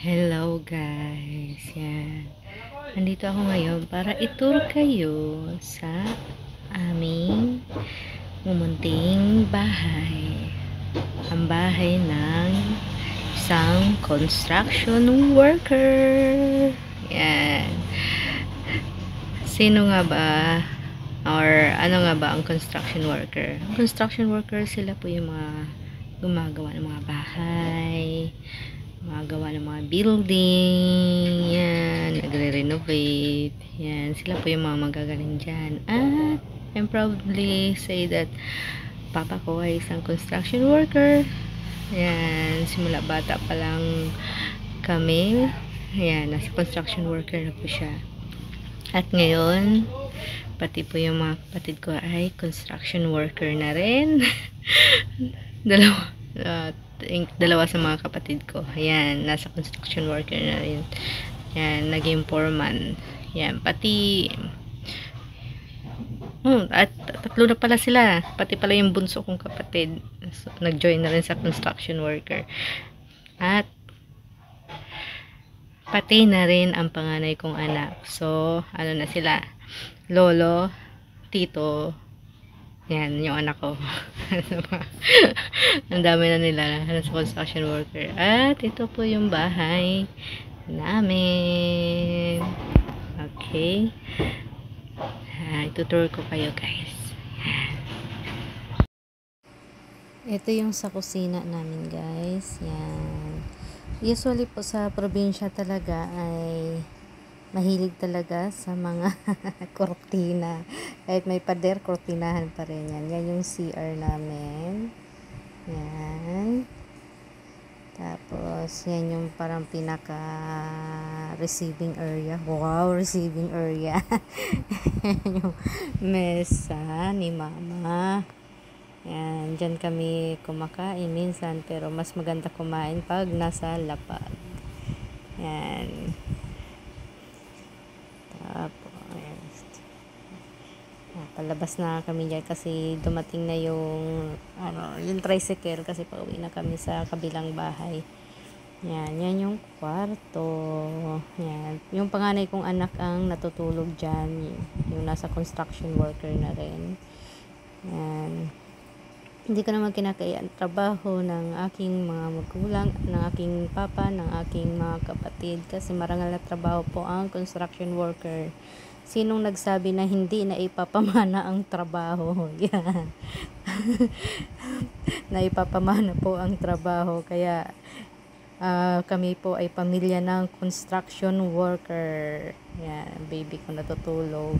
Hello guys, yan. Nandito ako ngayon para i-tour kayo sa aming mumunting bahay. Ang bahay ng isang construction worker. Yan. Sino nga ba or ano nga ba ang construction worker? Ang construction worker, sila po yung mga gumagawa ng mga bahay, magawa ng mga building, yan, nagre-renovate, yan, sila po yung mga magagaling dyan. At I'm proudly say that papa ko ay isang construction worker. Yan, simula bata pa lang kami, yan, nasa construction worker na po siya. At ngayon, pati po yung mga kapatid ko ay construction worker na rin. Dalawa sa mga kapatid ko. Ayan, nasa construction worker na rin. Ayan, naging foreman. Ayan, pati at tatlo na pala sila. Pati pala yung bunso kong kapatid. So, nag-join na rin sa construction worker. At pati na rin ang panganay kong anak. So, ano na sila? Lolo, tito, yan, yung anak ko. Ang dami na nila sa construction worker. At ito po yung bahay namin. Okay. Itutur ko kayo guys. Ito yung sa kusina namin guys. Yan. Usually po sa probinsya talaga ay mahilig talaga sa mga kortina. Kahit may pader, kortinahan pa rin yan. Yan yung CR namin. Yan. Tapos, yan yung parang pinaka receiving area. Wow, receiving area. Yung mesa ni mama. Yan, dyan kami kumakain minsan. Pero mas maganda kumain pag nasa lapag. Yan. Palabas na kami dyan kasi dumating na yung tricycle kasi pauwi na kami sa kabilang bahay. Yan yung kwarto. Yan. Yung panganay kong anak ang natutulog dyan. Yung nasa construction worker na rin. Yan. Hindi ko naman kinakaya ang trabaho ng aking mga magulang, ng aking papa, ng aking mga kapatid kasi marangal na trabaho po ang construction worker. Sinong nagsabi na hindi na ipapamana ang trabaho? Yan. Na ipapamana po ang trabaho. Kaya kami po ay pamilya ng construction worker. Yan, baby ko natutulog.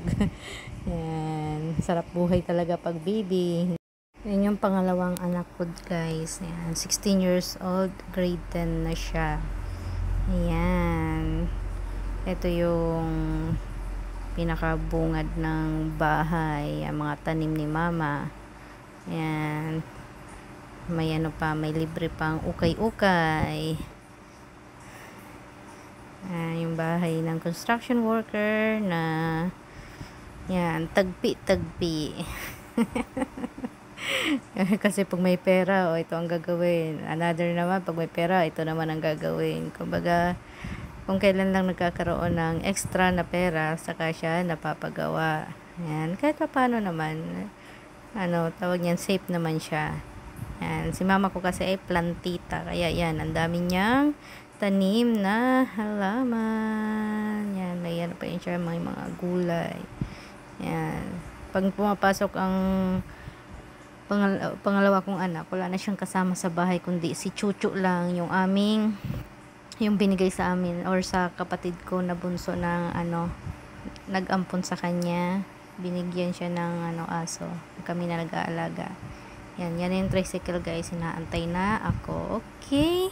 Yan, sarap buhay talaga pag baby. Yan yung pangalawang anak ko guys. Yan, 16 years old, grade 10 na siya. Ayan. Ito yung pinakabungad ng bahay, ang mga tanim ni mama. Ayan. May ano pa, may libre pang ukay-ukay. Yung bahay ng construction worker na yan, tagpi-tagpi. Kasi pag may pera, ito ang gagawin. Another naman, pag may pera, ito naman ang gagawin. Kumbaga, kung kailan lang nagkakaroon ng extra na pera, saka siya napapagawa. Yan. Kahit pa paano naman, tawag niyan, safe naman siya. Yan. Si mama ko kasi ay plantita. Kaya yan, ang dami niyang tanim na halaman. Yan. May ano pa yun siya, may mga gulay. Yan. Pag pumapasok ang pangalawa kong anak, wala na siyang kasama sa bahay, kundi si Chuchu lang, yung binigay sa amin or sa kapatid ko na bunso ng nag-ampon sa kanya, binigyan siya ng aso, kami na nag-aalaga. Yan yung tricycle guys, inaantay na ako. Okay.